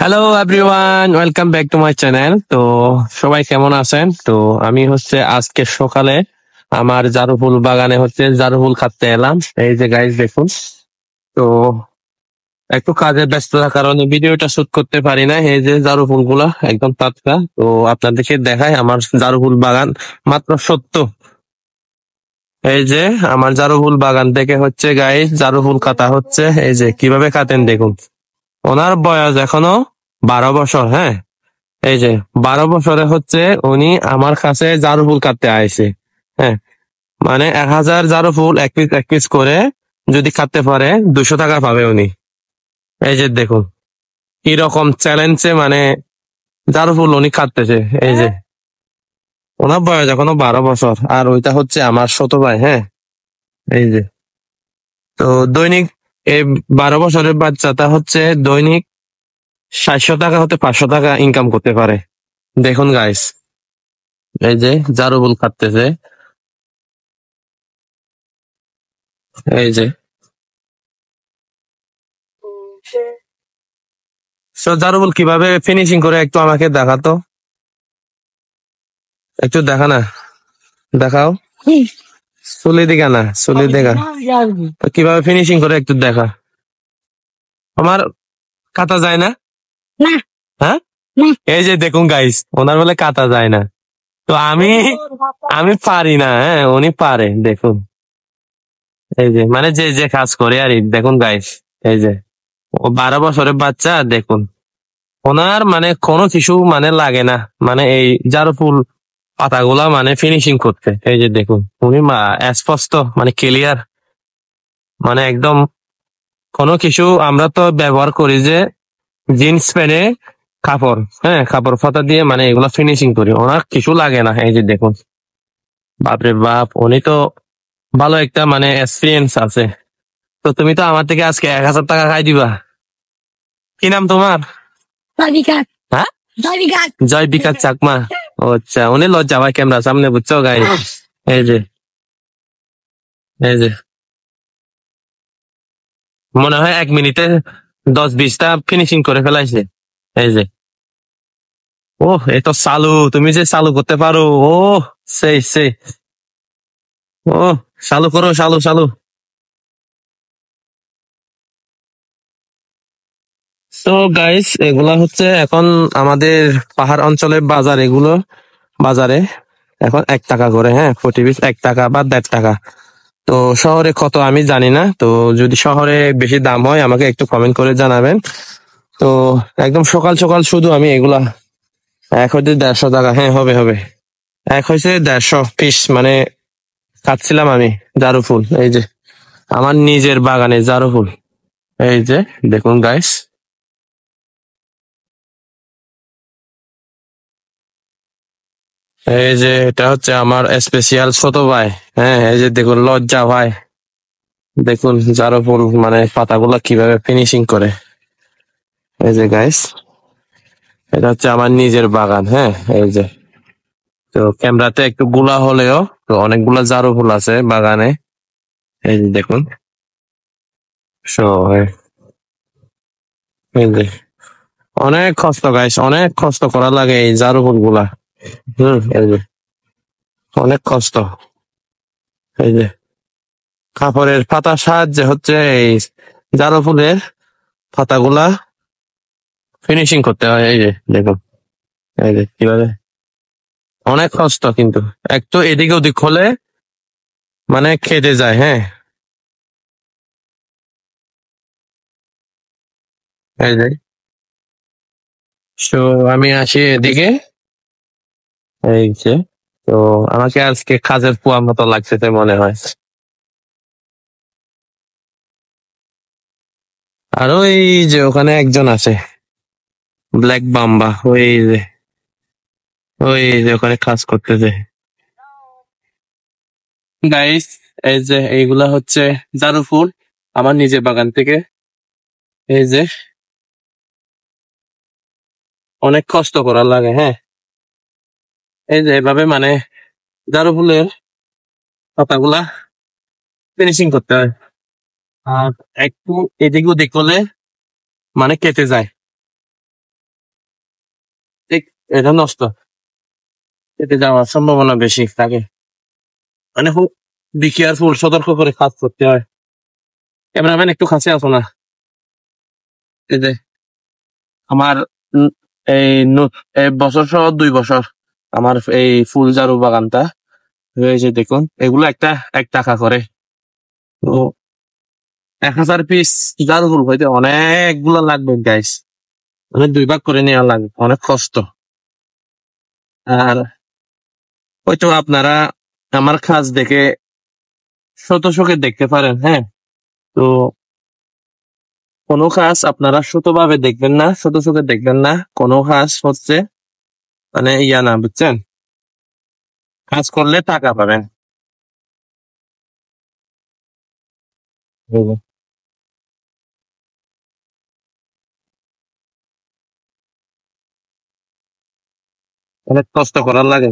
Hello everyone, welcome back to my channel. তো সবাই কেমন আছেন? তো আমি আজকে সকালে আমার জারু ফুল বাগানে জারু ফুল কাটতে এলাম। এই যে গাইস দেখুন। তো একটু কাজের ব্যস্ততার কারণে ভিডিওটা শুট করতে পারি না। এই যে জারু ফুলগুলা একদম টাটকা। তো আপনাদেরকে দেখাই আমার জারু ফুল বাগান মাত্র 70। এই যে আমার জারু ফুল বাগান থেকে গাইস জারু ফুল কাটা হচ্ছে। এই যে কিভাবে কাটেন দেখুন। ওনার বয়স এখনো 12 বছর। হ্যাঁ, এই যে 12 বছরে উনি আমার কাছে জারু ফুল কাটতে আইছে। হ্যাঁ, মানে 1000 জারু ফুল এক পিস করে যদি কাটতে পারে 200 টাকা পাবে উনি। এই যে দেখুন কিরকম চ্যালেঞ্জে মানে জারু ফুল উনি কাটতেছে। এই যে ওনার বয়স এখনো 12 বছর, আর ওইটা আমার ছোট ভাই। হ্যাঁ, এই যে তো দৈনিক এই 12 বছরের বাচ্চাটা দৈনিক 700 টাকা হতে 500 টাকা ইনকাম করতে পারে। দেখুন গাইস, এই যে জারু ফুল কাটতেছে। এই যে জারুবুল কিভাবে ফিনিশিং করে একটু আমাকে দেখাতো, একটু দেখা না, দেখাও। চুলি দিকা না, চুলি দেখা তো কিভাবে ফিনিশিং করে একটু দেখা। আমার কাটা যায় না? হ্যাঁ, এই যে দেখুন গাইস, ওনার বলে কাটা যায় না। তো আমি আমি পারি না। হ্যাঁ, উনি পারে। দেখুন এই যে মানে যে যে কাজ করে আর দেখুন গাইস, এই যে ও 12 বছরের বাচ্চা। দেখুন ওনার মানে কোনো কিছু মানে লাগে না, মানে এই জারু ফুল পাতাগুলা মানে ফিনিশিং করতে। এই যে দেখুন উনি স্পষ্ট মানে ক্লিয়ার, মানে একদম কোনো কিছু আমরা তো ব্যবহার করি যে জিন্স প্যান্টে কাপড়, হ্যাঁ কাপড় ফাতা দিয়ে মানে এগুলা ফিনিশিং করি, ওনার কিছু লাগে না। এই যে দেখুন, বাপরে বাপ, উনি তো ভালো একটা মানে এক্সপিরিয়েন্স আছে। তো তুমি তো আমার থেকে আজকে 1000 টাকা খাই দিবা। কি নাম তোমার? হ্যাঁ, জয় বিকাশ চাকমা। ও আচ্ছা, উনি লজ্জা ভাই ক্যামেরা সামনে, বুঝছো গাই। এই যে এই যে মনে হয় 1 মিনিটে 10-20টা ফিনিশিং করে ফেলাইছে। এই যে ও, এ তো চালু, তুমি যে চালু করতে পারো। ও সেই সেই, ও চালু করো, চালু চালু। তো গাইস, এগুলা এখন আমাদের পাহাড় অঞ্চলের বাজার। এগুলো বাজারে এখন 1 টাকা করে। হ্যাঁ, 40 পিস 1 টাকা বা 1.5 টাকা। তো শহরে কত আমি জানি না। তো যদি শহরে বেশি দাম হয় আমাকে একটু কমেন্ট করে জানাবেন। তো একদম সকাল সকাল শুধু আমি এগুলা, এক হইতে 150 টাকা। হ্যাঁ, হবে হবে। এক হয়েছে 150 পিস মানে কাটছিলাম আমি জারু ফুল। এই যে আমার নিজের বাগানে জারু ফুল। এই যে দেখুন গাইস, এই যে এটা আমার স্পেশাল ছোট ভাই। হ্যাঁ, এই যে দেখুন লজ্জা ভাই, দেখুন জারু ফুল মানে পাতাগুলা কিভাবে ফিনিশিং করে। এই যে গাইস, এটা আমার নিজের বাগান। হ্যাঁ, এই যে তো ক্যামেরাতে একটু গুলা হলেও তো অনেকগুলা জারু ফুল আছে বাগানে। এই যে দেখুন। সো এই যে অনেক কষ্ট গাইস, অনেক কষ্ট করা লাগে এই জারু ফুল গুলা। এই যে অনেক কষ্ট। এই যে কাপড়ের পাতার সাহায্যে এই জারু ফুলের পাতাগুলা ফিনিশিং করতে হয়। এই যে দেখুন, এই যে কিভাবে, অনেক কষ্ট কিন্তু। একটু এদিকে ওদিক হলে মানে কেটে যায়। হ্যাঁ, এই যে তো আমি আসি এদিকে। এই যে তো আমাকে আজকে কাজের পোয়া মতো লাগছে মনে হয়। আর ওই যে ওখানে একজন আছে, ব্ল্যাক বাম্বা, ওই যে ওখানে কাজ করতেছে। গাইস, এই যে এইগুলা জারু ফুল আমার নিজের বাগান থেকে। এই যে অনেক কষ্ট করা লাগে। হ্যাঁ, এই যে এভাবে মানে জারু ফুলের পাতাগুলা ফিনিশিং করতে হয়। আর একটু এদিক ওদিক হলে মানে কেটে যায়। এটা নষ্ট, এতে যাওয়ার সম্ভাবনা বেশি থাকে। মানে খুব বি কেয়ারফুল, সতর্ক করে কাজ করতে হয়। ক্যামেরাম্যান একটু কাছে আসো না। এই যে আমার উম, এই বছর সহ 2 বছর আমার এই ফুল জারু বাগানটা হয়েছে। দেখুন এগুলো একটা 1 টাকা করে। তো 1000 পিস জারু ফুল হইতে অনেকগুলো লাগবে গাইস। মানে 2 ভাগ করে নেওয়া লাগবে, অনেক কষ্ট। আর হয়তো আপনারা আমার কাজ দেখে শত শোকে দেখতে পারেন, হ্যাঁ। তো কোনো কাজ আপনারা শতভাবে দেখবেন না, শত চোখে দেখবেন না। কোনো কাজ হচ্ছে মানে ইয়া না, বুঝছেন? কাজ করলে টাকা পাবেন। বুঝলেন? অনেক কষ্ট করার লাগে।